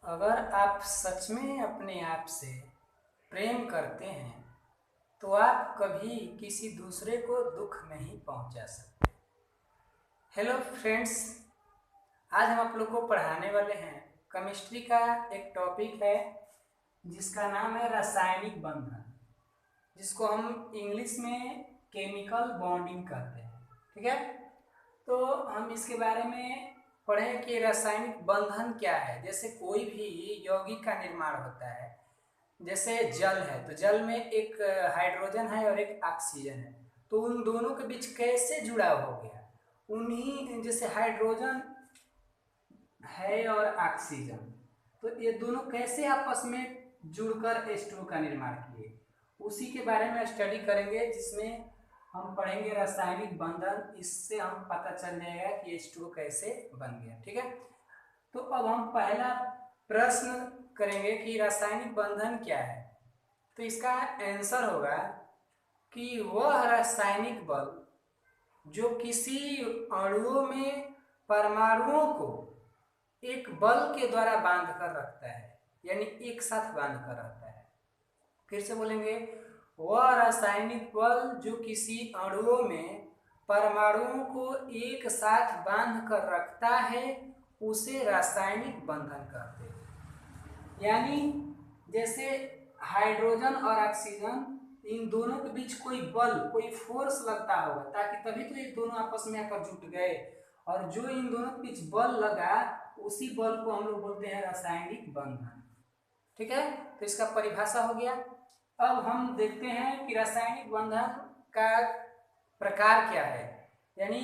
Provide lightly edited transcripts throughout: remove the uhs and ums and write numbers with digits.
अगर आप सच में अपने आप से प्रेम करते हैं तो आप कभी किसी दूसरे को दुख नहीं पहुंचा सकते। हेलो फ्रेंड्स, आज हम आप लोग को पढ़ाने वाले हैं केमिस्ट्री का एक टॉपिक है जिसका नाम है रासायनिक बंधन, जिसको हम इंग्लिश में केमिकल बॉन्डिंग कहते हैं। ठीक है, तो हम इसके बारे में पढ़ें कि रासायनिक बंधन क्या है। जैसे कोई भी यौगिक का निर्माण होता है, जैसे जल है तो जल में एक हाइड्रोजन है और एक ऑक्सीजन है, तो उन दोनों के बीच कैसे जुड़ाव हो गया। उन्हीं जैसे हाइड्रोजन है और ऑक्सीजन, तो ये दोनों कैसे आपस में जुड़कर H2O का निर्माण किए, उसी के बारे में स्टडी करेंगे, जिसमें हम पढ़ेंगे रासायनिक बंधन। इससे हम पता चल जाएगा कि H2O कैसे बन गया। ठीक है, तो अब हम पहला प्रश्न करेंगे कि रासायनिक बंधन क्या है। तो इसका आंसर होगा कि वह रासायनिक बल जो किसी अणुओं में परमाणुओं को एक बल के द्वारा बांध कर रखता है, यानी एक साथ बांध कर रखता है। फिर से बोलेंगे, वह रासायनिक बल जो किसी अणुओं में परमाणुओं को एक साथ बांध कर रखता है उसे रासायनिक बंधन कहते हैं। यानी जैसे हाइड्रोजन और ऑक्सीजन, इन दोनों के बीच कोई बल, कोई फोर्स लगता होगा, ताकि तभी तो ये दोनों आपस में आकर जुट गए, और जो इन दोनों के बीच बल लगा उसी बल को हम लोग बोलते हैं रासायनिक बंधन। ठीक है, तो इसका परिभाषा हो गया। अब हम देखते हैं कि रासायनिक बंधन का प्रकार क्या है। यानी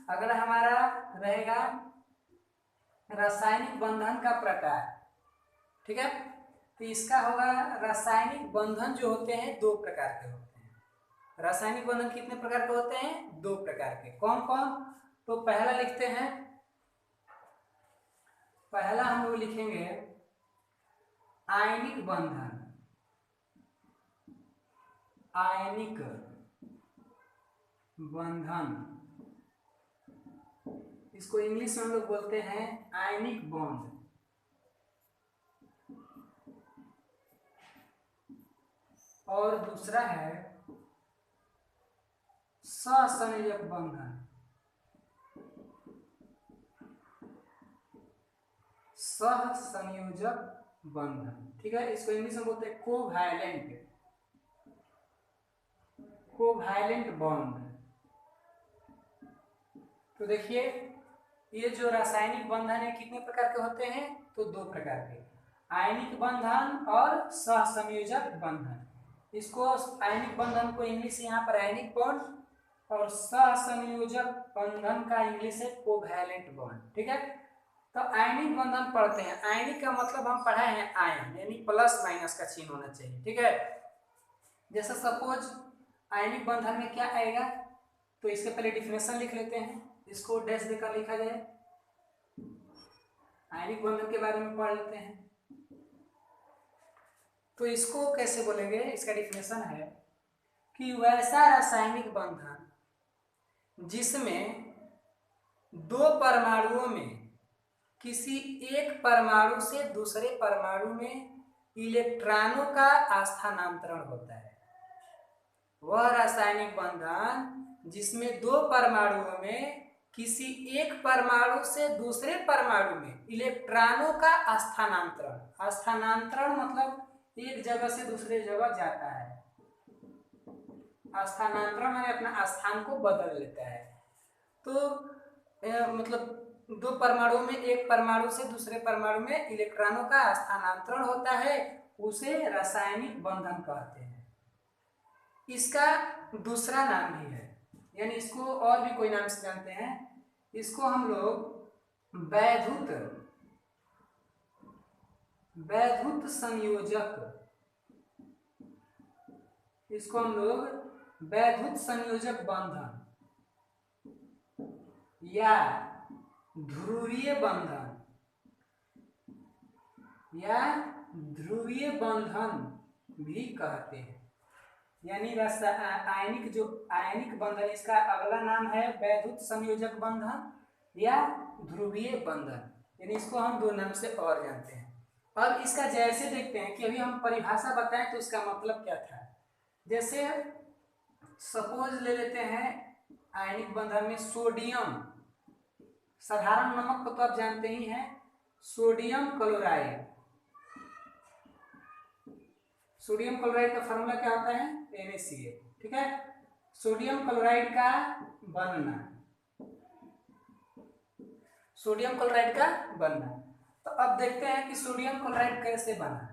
अगला हमारा रहेगा रासायनिक बंधन का प्रकार। ठीक है, तो इसका होगा रासायनिक बंधन जो होते हैं दो प्रकार के होते हैं। रासायनिक बंधन कितने प्रकार के होते हैं? दो प्रकार के। कौन कौन? तो पहला लिखते हैं, पहला हम लोग लिखेंगे आयनिक बंधन। आयनिक बंधन, इसको इंग्लिश में हम लोग बोलते हैं आयनिक बॉन्ड। और दूसरा है सहसंयोजक बंधन। सहसंयोजक बंधन, ठीक है, इसको इंग्लिश में बोलते हैं कोवैलेंट। Covalent bond. तो देखिए, ये जो रासायनिक बंधन है कितने प्रकार के होते हैं? तो दो प्रकार के, आयनिक बंधन और सहसंयोजक बंधन। इसको आयनिक बंधन को इंग्लिश यहाँ पर आयनिक बॉन्ड, और सहसंयोजक बंधन का इंग्लिश है कोवैलेंट बॉन्ड। ठीक है, तो आयनिक बंधन पढ़ते हैं। आयनिक का मतलब हम पढ़ाए हैं आयन, यानी प्लस माइनस का चिन्ह होना चाहिए। ठीक है, जैसे सपोज आयनिक बंधन में क्या आएगा, तो इसके पहले डिफिनेशन लिख लेते हैं, इसको डैश देकर लिखा जाए। आयनिक बंधन के बारे में पढ़ लेते हैं। तो इसको कैसे बोलेंगे, इसका डिफिनेशन है कि वैसा रासायनिक बंधन जिसमें दो परमाणुओं में किसी एक परमाणु से दूसरे परमाणु में इलेक्ट्रॉनों का स्थानांतरण होता है। वह रासायनिक बंधन जिसमें दो परमाणुओं में किसी एक परमाणु से दूसरे परमाणु में इलेक्ट्रॉनों का स्थानांतरण, स्थानांतरण मतलब एक जगह से दूसरे जगह जाता है। स्थानांतरण माने अपना स्थान को बदल लेता है। तो मतलब दो परमाणु में एक परमाणु से दूसरे परमाणु में इलेक्ट्रॉनों का स्थानांतरण होता है, उसे रासायनिक बंधन कहते हैं। इसका दूसरा नाम भी है, यानी इसको और भी कोई नाम से जानते हैं। इसको हम लोग वैद्युत संयोजक, इसको हम लोग वैद्युत संयोजक बंधन या ध्रुवीय बंधन या ध्रुवीय बंधन भी कहते हैं। यानी आयनिक जो आयनिक बंधन, इसका अगला नाम है वैद्युत संयोजक बंधन या ध्रुवीय बंधन, यानी इसको हम दो नाम से और जानते हैं। अब इसका जैसे देखते हैं कि अभी हम परिभाषा बताएं तो इसका मतलब क्या था। जैसे सपोज ले लेते हैं आयनिक बंधन में सोडियम, साधारण नमक को तो आप जानते ही हैं, सोडियम क्लोराइड। सोडियम क्लोराइड का फॉर्मूला क्या होता है, NaCl, ठीक है। सोडियम क्लोराइड का बनना, सोडियम क्लोराइड का बनना। तो अब देखते हैं कि सोडियम क्लोराइड कैसे बना।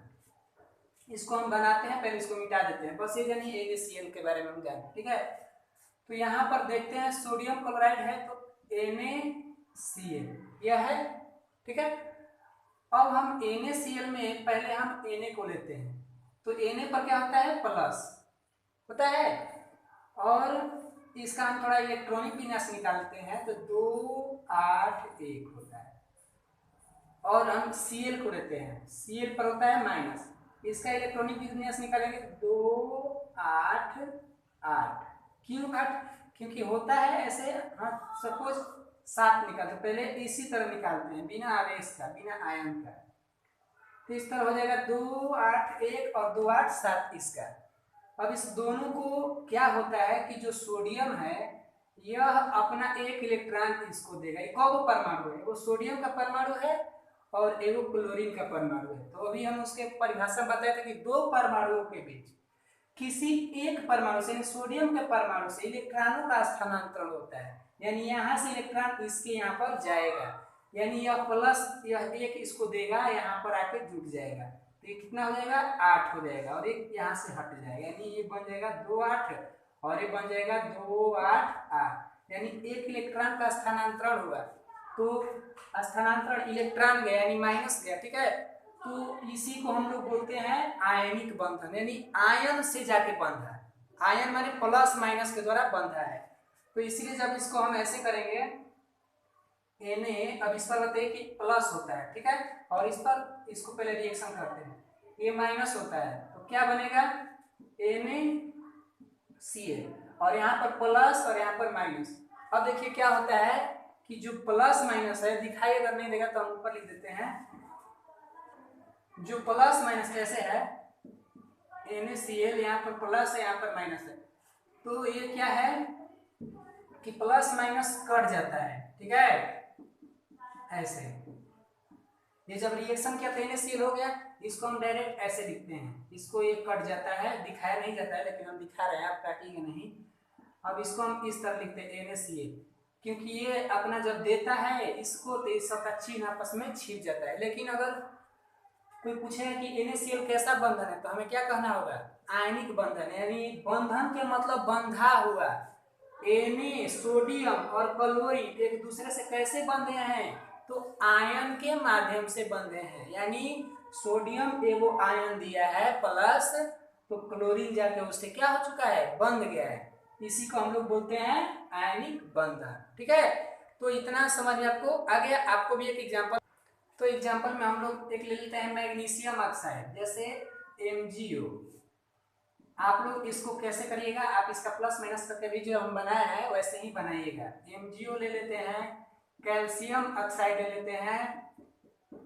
इसको हम बनाते हैं, पहले इसको मिटा देते हैं, बस ये जानिए NaCl के बारे में हम जानें, ठीक है। तो यहाँ पर देखते हैं सोडियम क्लोराइड है तो NaCl यह है, ठीक है। अब हम NaCl में पहले हम Na को लेते हैं, तो Na पर क्या होता है, प्लस होता है, और इसका हम थोड़ा इलेक्ट्रॉनिक विन्यास निकालते हैं तो 2 8 1 होता है। और हम Cl को लेते हैं, Cl पर होता है माइनस, इसका इलेक्ट्रॉनिक विन्यास निकालेंगे 2 8 8। क्यों 8, क्योंकि होता है ऐसे, हाँ सपोज 7 निकालते, पहले इसी तरह निकालते हैं बिना आवेश का, बिना आयन का। तो इस तरह हो जाएगा 2 8 1 और 2 8 7 इसका। अब इस दोनों को क्या होता है कि जो सोडियम है यह अपना एक इलेक्ट्रॉन इसको देगा। एक और परमाणु है, वो सोडियम का परमाणु है और एगो क्लोरीन का परमाणु है। तो अभी हम उसके परिभाषा बताए थे कि दो परमाणुओं के बीच किसी एक परमाणु से, सोडियम के परमाणु से इलेक्ट्रॉनों का स्थानांतरण होता है, यानी यहाँ से इलेक्ट्रॉन इसके यहाँ पर जाएगा, यानी यह प्लस यह एक इसको देगा, यहाँ पर आके जुट जाएगा, तो ये कितना हो जाएगा 8 हो जाएगा, और एक यहाँ से हट जाएगा, यानी ये बन जाएगा 2 8 और ये बन जाएगा 2 8 8, यानी एक इलेक्ट्रॉन का स्थानांतरण हुआ। तो स्थानांतरण इलेक्ट्रॉन गया यानी माइनस गया, ठीक है। तो इसी को हम लोग बोलते हैं आयनिक बंधन, यानी आयन से जाके बंधा है, आयन माने प्लस माइनस के द्वारा बंधा है। तो इसीलिए जब इसको हम ऐसे करेंगे Na, अब इस पर बताइए कि प्लस होता है, ठीक है, और इस पर इसको पहले रिएक्शन करते हैं, ये माइनस होता है, तो क्या बनेगा NaCl, और यहाँ पर प्लस और यहाँ पर माइनस। अब देखिए क्या होता है कि जो प्लस माइनस है, दिखाई अगर नहीं देगा तो हम ऊपर लिख देते हैं, जो प्लस माइनस ऐसे है NaCl, यहाँ पर प्लस है यहाँ पर माइनस है, तो ये क्या है कि प्लस माइनस कट जाता है, ठीक है, ऐसे। ये जब रिएक्शन किया तो NaCl हो गया, इसको हम डायरेक्ट ऐसे लिखते हैं, इसको ये कट जाता है, दिखाया नहीं जाता है लेकिन हम दिखा रहे हैं, आप काटिएगा नहीं। अब इसको हम इस तरह लिखते हैं NaCl, क्योंकि ये अपना जब देता है इसको तो इस सबका चिन्ह आपस में छिप जाता है। लेकिन अगर कोई पूछेगा कि NaCl कैसा बंधन है तो हमें क्या कहना होगा, आयनिक बंधन, यानी बंधन के मतलब बंधा हुआ। Na सोडियम और क्लोरीन एक दूसरे से कैसे बंधे हैं, तो आयन के माध्यम से बंधे हैं, यानी सोडियम एगो आयन दिया है प्लस, तो क्लोरीन जाके उससे क्या हो चुका है, बंध गया है, इसी को हम लोग बोलते हैं आयनिक बंधन, ठीक है। तो इतना समझ में आपको आ गया। आपको भी एक एग्जांपल, तो एग्जांपल में हम लोग एक ले लेते हैं मैग्नीशियम ऑक्साइड, जैसे MgO। आप लोग इसको कैसे करिएगा, आप इसका प्लस माइनस करके भी जो हम बनाया है वैसे ही बनाइएगा। MgO ले लेते हैं, कैल्शियम ऑक्साइड ले लेते हैं,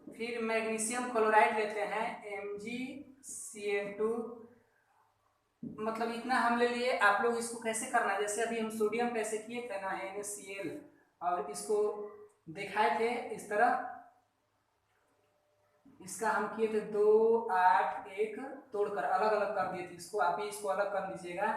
फिर मैग्नीशियम क्लोराइड लेते हैं MgCl2, मतलब इतना हम ले लिए। आप लोग इसको कैसे करना, जैसे अभी हम सोडियम कैसे किए थे ना NaCl, और इसको दिखाए थे इस तरह, इसका हम किए थे 2 8 1 तोड़कर अलग अलग कर दिए थे, इसको आप ही इसको अलग कर लीजिएगा,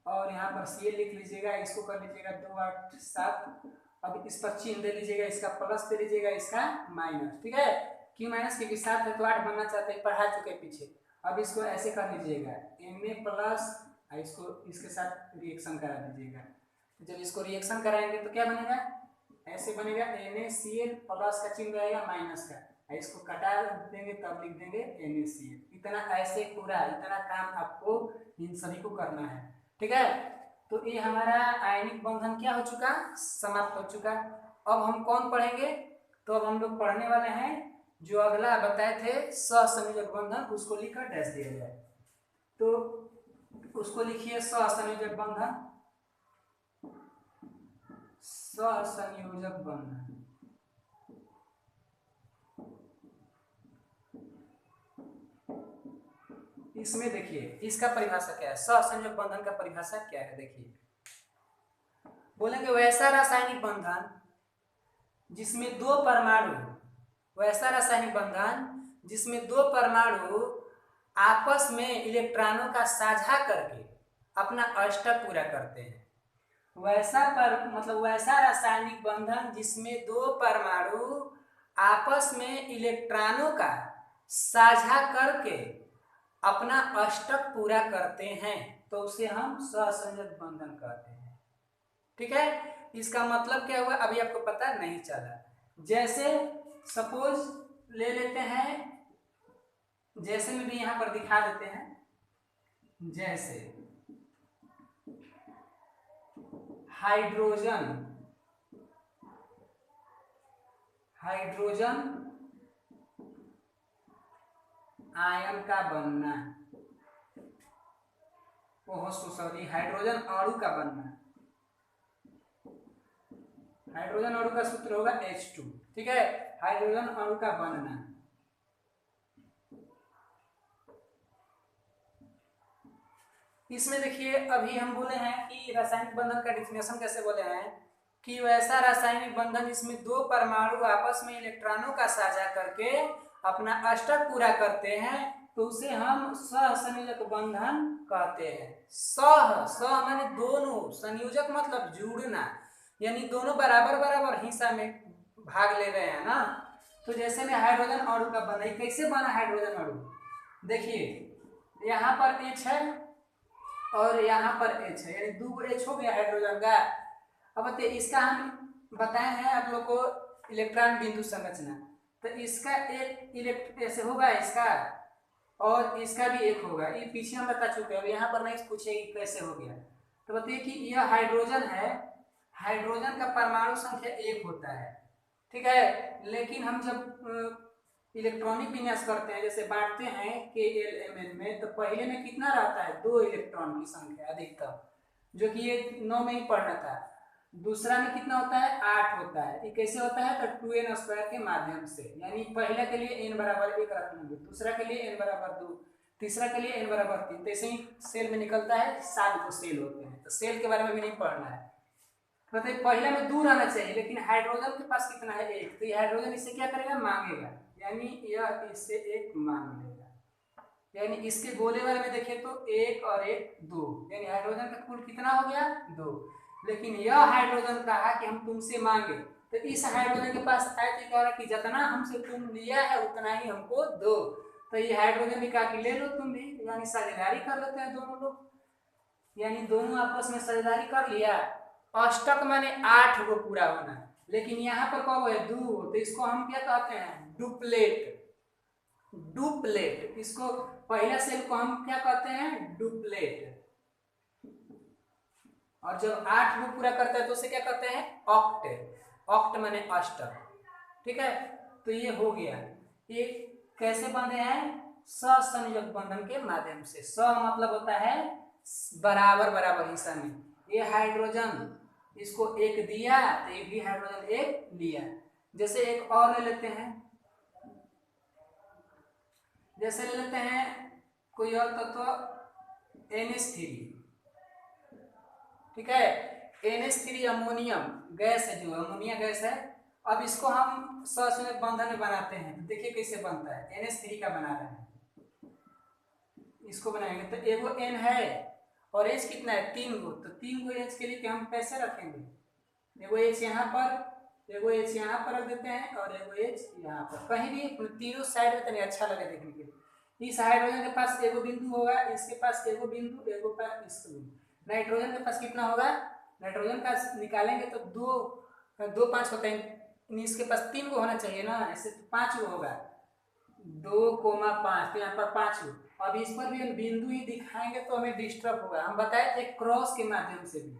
और यहाँ पर Cl लिख लीजिएगा, इसको कर लीजिएगा 2 8 7। अब इस पर चिन्ह दे लीजिएगा, इसका प्लस दे लीजिएगा, इसका माइनस, ठीक है। क्यों माइनस, क्योंकि 7 है तो 8 बनना चाहते हैं, पढ़ा चुके पीछे। अब इसको ऐसे कर लीजिएगा Na प्लस, इसको इसके साथ रिएक्शन करा दीजिएगा। जब इसको रिएक्शन कराएंगे तो क्या बनेगा, ऐसे बनेगा NaCl प्लस का चिन्ह रहेगा माइनस का, इसको कटा देंगे तब लिख देंगे NaCl। इतना ऐसे पूरा इतना काम आपको इन सभी को करना है, ठीक है। तो ये हमारा आयनिक बंधन क्या हो चुका, समाप्त हो चुका। अब हम कौन पढ़ेंगे, तो अब हम लोग पढ़ने वाले हैं जो अगला बताए थे सहसंयोजक बंधन, उसको लिखकर डैश दिया जाए। तो उसको लिखिए सहसंयोजक बंधन, सहसंयोजक बंधन। इसमें देखिए इसका परिभाषा क्या है, सहसंयोजक बंधन का परिभाषा क्या है। देखिए बोलेंगे वैसा रासायनिक बंधन जिसमें दो परमाणु, वैसा रासायनिक बंधन जिसमें दो परमाणु आपस में इलेक्ट्रॉनों का साझा करके अपना अष्टक पूरा करते हैं। वैसा रासायनिक बंधन जिसमें दो परमाणु आपस में इलेक्ट्रॉनों का साझा करके अपना अष्टक पूरा करते हैं, तो उसे हम सहसंयोजक बंधन कहते हैं। ठीक है, इसका मतलब क्या हुआ अभी आपको पता नहीं चला। जैसे सपोज ले लेते हैं, जैसे में भी यहां पर दिखा देते हैं, जैसे हाइड्रोजन आयन का बनना, हाइड्रोजन अणु का बनना। हाइड्रोजन अणु का सूत्र होगा H2। ठीक है, हाइड्रोजन अणु का बनना। इसमें देखिए अभी हम बोले हैं कि रासायनिक बंधन का डिफिनेशन कैसे बोले हैं कि वैसा रासायनिक बंधन जिसमें दो परमाणु आपस में इलेक्ट्रॉनों का साझा करके अपना अष्टक पूरा करते हैं, तो उसे हम सहसंयोजक बंधन कहते हैं। सह माने दोनों, संयोजक मतलब जुड़ना, यानी दोनों बराबर बराबर हिस्सा में भाग ले रहे हैं ना। तो जैसे में हाइड्रोजन अणु का बना, कैसे बना हाइड्रोजन अणु, देखिए यहाँ पर H है और यहाँ पर H है, यानी दो H हो गया हाइड्रोजन का। अब बताइए इसका हम बताए हैं आप लोग को इलेक्ट्रॉन बिंदु संरचना, तो इसका एक ऐसे होगा इसका, और इसका भी एक होगा, ये पीछे हम बता चुके हैं। अब यहाँ पर नहीं पूछेगी कैसे हो गया, तो बताइए कि यह हाइड्रोजन है, हाइड्रोजन का परमाणु संख्या 1 होता है। ठीक है, लेकिन हम जब इलेक्ट्रॉनिक विन्यास करते हैं, जैसे बांटते हैं KLMN में, तो पहले में कितना रहता है, 2 इलेक्ट्रॉन की संख्या अधिकतम, जो कि ये 9 में ही पढ़ना था। दूसरा में कितना होता है, 8 होता है। ये कैसे होता है, तो 2n² के माध्यम से, यानी पहले के लिए n बराबर 1 रख लेंगे, दूसरा के लिए n बराबर 2, तीसरा के लिए n बराबर 3। तो ऐसे ही सेल में निकलता है, 7 को सेल होते हैं। तो सेल के बारे में भी नहीं पढ़ना है, मतलब पहले में 2 रहना चाहिए, लेकिन हाइड्रोजन के पास कितना है, 1। तो ये हाइड्रोजन इससे क्या करेगा, मांगेगा, यानी यह इससे 1 मांग लेगा। यानी इसके गोले वाले में देखें तो 1 और 1 2, यानी हाइड्रोजन का कुल कितना हो गया, 2। लेकिन यह हाइड्रोजन कहा कि हम तुमसे मांगे, तो इस हाइड्रोजन के पास आए तो कह रहा कि जितना हमसे तुम लिया है उतना ही हमको दो। तो ये हाइड्रोजन भी कहा कि ले लो तुम भी, यानी साझेदारी कर लेते हैं दोनों लोग, यानी दोनों आपस में साझेदारी कर लिया। अष्टक माने 8 को पूरा होना, लेकिन यहाँ पर कब है, 2, तो इसको हम क्या कहते हैं, डुप्लेट। डुप्लेट, इसको पहला सेल को हम क्या कहते हैं, डुप्लेट। और जब 8 को पूरा करता है तो उसे क्या कहते हैं, ऑक्टेट। ऑक्ट माने अष्टक। ठीक है, तो ये हो गया। ये कैसे बंधे हैं, सहसंयोजक बंधन के माध्यम से। सह मतलब होता है बराबर बराबर हिस्सा में। ये हाइड्रोजन इसको 1 दिया, तो ये भी हाइड्रोजन 1 लिया। जैसे एक और ले लेते हैं, जैसे ले लेते हैं कोई और तत्व NH3। ठीक है, NH3 अमोनियम गैस है, जो अमोनिया गैस है। अब इसको हम सहसंयोजक बंधन में बनाते हैं, तो देखिए कैसे बनता है। NH3 का बना रहे हैं, इसको बनाएंगे तो एगो N है और H कितना है, 3 गो। तो 3 गो H के लिए हम कैसे रखेंगे, एगो H यहाँ पर, एगो H यहाँ पर रख देते हैं, और एगो H यहाँ पर, कहीं भी तीनों साइड में तनी अच्छा लगे देखने के लिए। इस हाइड्रोजन के पास एगो बिंदु होगा, इसके पास एगो बिंदु, एगो पास इसको बिंदु। नाइट्रोजन के पास कितना होगा, नाइट्रोजन का निकालेंगे तो 2 5 होते हैं, इसके पास 3 गो होना चाहिए ना, ऐसे 5 गो होगा, 2,5, तो यहाँ पर 5 गो। अब इस पर भी हम बिंदु ही दिखाएंगे तो हमें डिस्टर्ब होगा। हम बताए थे क्रॉस के माध्यम से भी,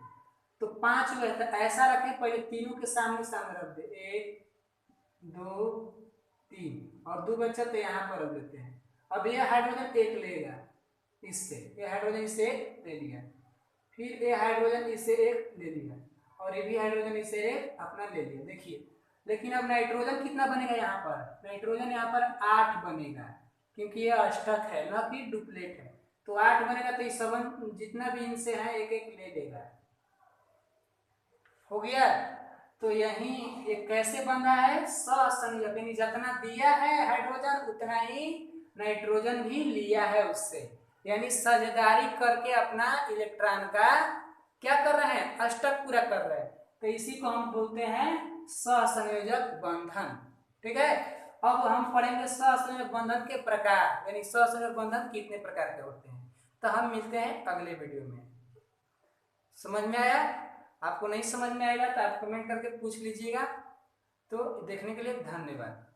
तो 5 गो है, तो ऐसा रखें, पहले तीनों के सामने सामने रख दे, 1 2 3, और 2 बच्चा तो यहाँ पर रख देते हैं। अब ये हाइड्रोजन 1 लेगा इससे, ये हाइड्रोजन इससे 1 ले लिया, फिर ये हाइड्रोजन इससे 1 ले लिया, और ये भी हाइड्रोजन इससे 1 अपना ले लिया। देखिए, लेकिन अब नाइट्रोजन कितना बनेगा यहाँ पर, नाइट्रोजन यहाँ पर 8 बनेगा। क्योंकि ये अष्टक है ना कि डुप्लेट है। तो 8 बनेगा तो ये 7 जितना भी इनसे है एक एक ले लेगा। हो गया। तो यही ये कैसे बन रहा है, सहसंयोजक, यानी जितना दिया है हाइड्रोजन उतना ही नाइट्रोजन भी लिया है उससे, यानी साझेदारी करके अपना इलेक्ट्रॉन का क्या कर रहे हैं, अष्टक पूरा कर रहे हैं। तो इसी को हम बोलते हैं सहसंयोजक बंधन। ठीक है। अब हम पढ़ेंगे सहसंयोजक बंधन के प्रकार, यानी सहसंयोजक बंधन कितने प्रकार के होते हैं। तो हम मिलते हैं अगले वीडियो में। समझ में आया? आपको नहीं समझ में आएगा तो आप कमेंट करके पूछ लीजिएगा। तो देखने के लिए धन्यवाद।